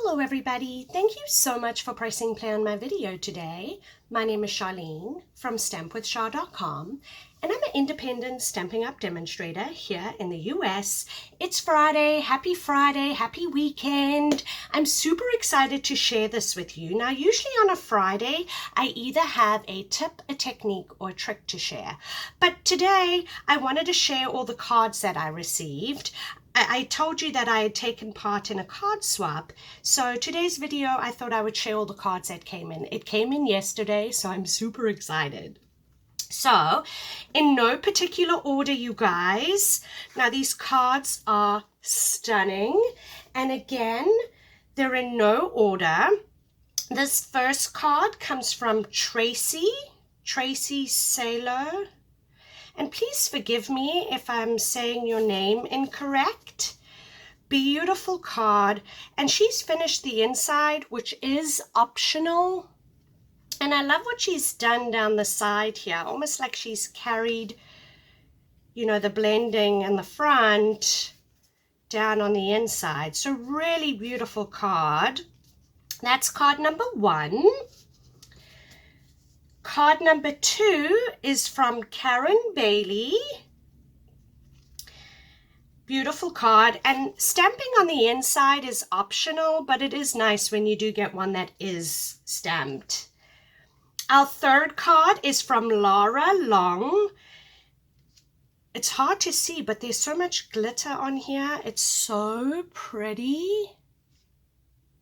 Hello everybody, thank you so much for pressing play on my video today. My name is Sharleen from stampwithshar.com and I'm an independent Stampin' Up demonstrator here in the US. It's Friday, happy weekend. I'm super excited to share this with you. Now usually on a Friday I either have a tip, a technique or a trick to share. But today I wanted to share all the cards that I received. I told you that I had taken part in a card swap, so today's video I thought I would share all the cards that came in. It came in yesterday, so I'm super excited. So, in no particular order, you guys. Now these cards are stunning, and again, they're in no order. This first card comes from Tracy Salo. And please forgive me if I'm saying your name incorrect. Beautiful card. And she's finished the inside, which is optional. And I love what she's done down the side here. Almost like she's carried, you know, the blending in the front down on the inside. So really beautiful card. That's card number 1. Card number 2 is from Karen Bailey. Beautiful card, and stamping on the inside is optional, but it is nice when you do get one that is stamped. Our third card is from Laura Long. It's hard to see, but there's so much glitter on here. It's so pretty.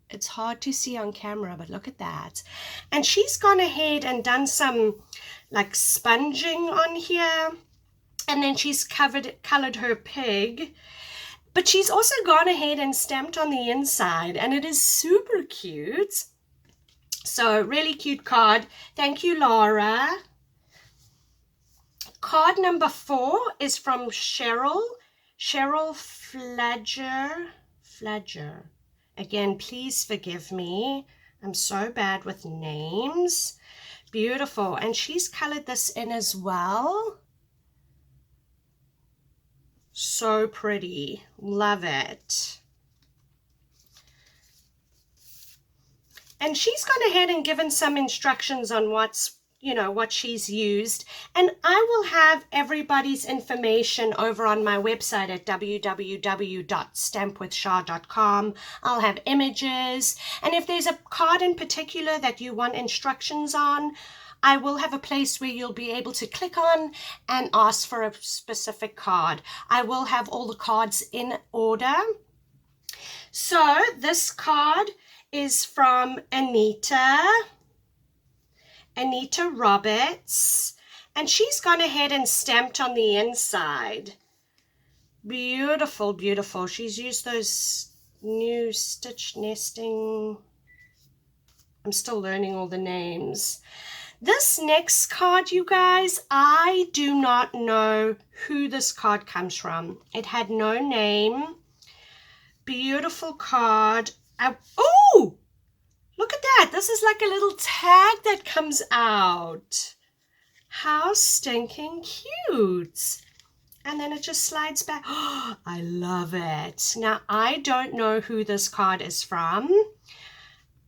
It's hard to see on camera, but look at that. And she's gone ahead and done some like sponging on here. And then she's colored her pig. But she's also gone ahead and stamped on the inside. And it is super cute. So really cute card. Thank you, Laura. Card number 4 is from Cheryl Flagger. Again, please forgive me. I'm so bad with names. Beautiful. And she's colored this in as well. So pretty. Love it. And she's gone ahead and given some instructions on what she's used, and I will have everybody's information over on my website at www.stampwithshar.com. I'll have images, and if there's a card in particular that you want instructions on, I will have a place where you'll be able to click on and ask for a specific card. I will have all the cards in order. So this card is from Anita Roberts, and she's gone ahead and stamped on the inside. Beautiful, beautiful. She's used those new stitch nesting. I'm still learning all the names. This next card, you guys, I do not know who this card comes from. It had no name. Beautiful card. Oh! Look at that. This is like a little tag that comes out. How stinking cute. And then it just slides back. Oh, I love it. Now, I don't know who this card is from.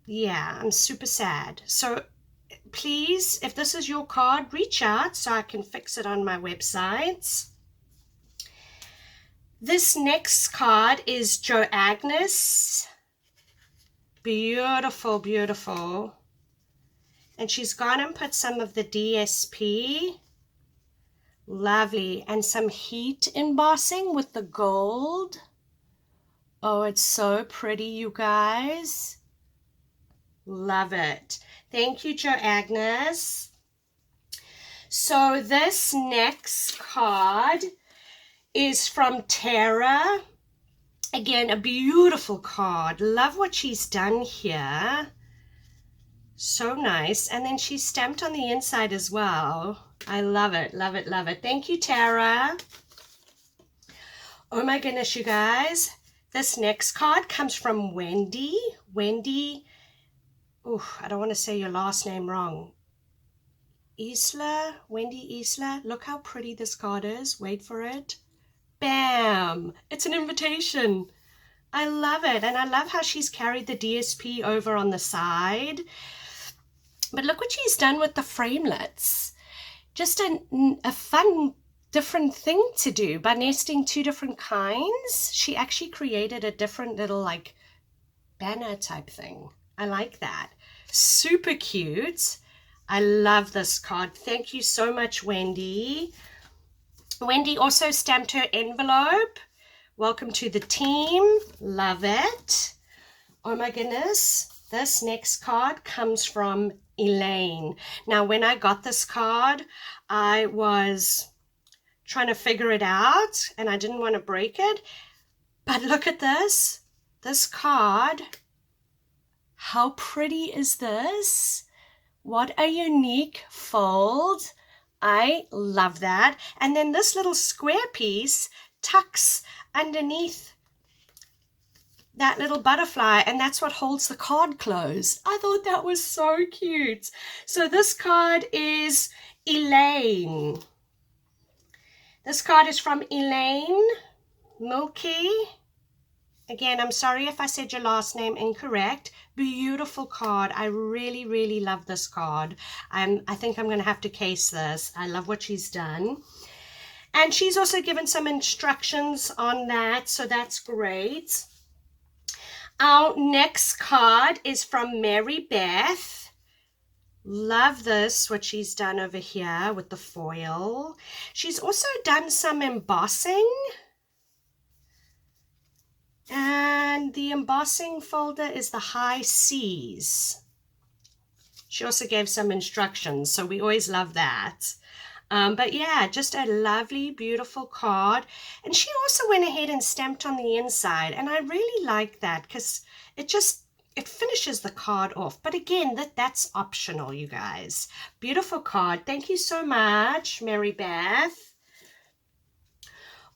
Yeah, I'm super sad. So please, if this is your card, reach out so I can fix it on my website. This next card is Jo Agnes. Beautiful, beautiful. And she's gone and put some of the DSP. Lovely. And some heat embossing with the gold. Oh, it's so pretty, you guys. Love it. Thank you, Jo Agnes. So this next card is from Tara. Again, a beautiful card. Love what she's done here. So nice. And then she's stamped on the inside as well. I love it, love it, love it. Thank you, Tara. Oh my goodness, you guys. This next card comes from Wendy. Wendy, I don't want to say your last name wrong. Wendy Isla. Look how pretty this card is. Wait for it. Bam! It's an invitation. I love it. And I love how she's carried the DSP over on the side. But look what she's done with the framelits. Just a fun, different thing to do by nesting two different kinds. She actually created a different little like banner type thing. I like that. Super cute. I love this card. Thank you so much, Wendy. Wendy also stamped her envelope. Welcome to the team. Love it. Oh my goodness. This next card comes from Elaine. Now, when I got this card, I was trying to figure it out and I didn't want to break it. But look at this. This card. How pretty is this? What a unique fold. I love that. And then this little square piece tucks underneath that little butterfly, and that's what holds the card closed. I thought that was so cute. So this card is Elaine. This card is from Elaine Milky. Again, I'm sorry if I said your last name incorrect. Beautiful card. I really, really love this card. I think I'm going to have to case this. I love what she's done. And she's also given some instructions on that, so that's great. Our next card is from Mary Beth. Love this, what she's done over here with the foil. She's also done some embossing. And the embossing folder is the high C's. She also gave some instructions, so we always love that. But yeah, just a lovely, beautiful card. And she also went ahead and stamped on the inside. And I really like that because it finishes the card off. But again, that's optional, you guys. Beautiful card. Thank you so much, Mary Beth.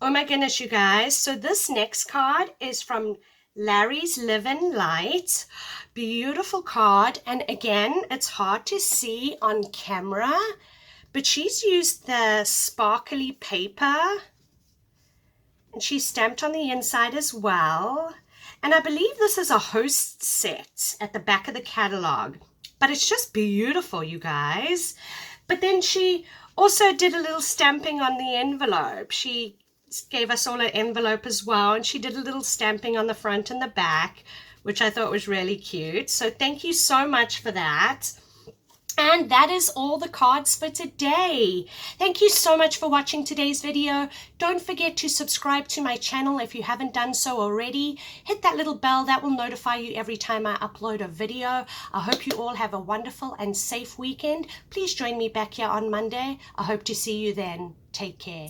Oh my goodness, you guys. So this next card is from Larry's Live-In Light. Beautiful card. And again, it's hard to see on camera, but she's used the sparkly paper and she stamped on the inside as well. And I believe this is a host set at the back of the catalog, but it's just beautiful, you guys. But then she also did a little stamping on the envelope. She gave us all an envelope as well, and she did a little stamping on the front and the back, which I thought was really cute. So thank you so much for that. And that is all the cards for today. Thank you so much for watching today's video. Don't forget to subscribe to my channel if you haven't done so already. Hit that little bell, that will notify you every time I upload a video. I hope you all have a wonderful and safe weekend. Please join me back here on Monday. I hope to see you then. Take care.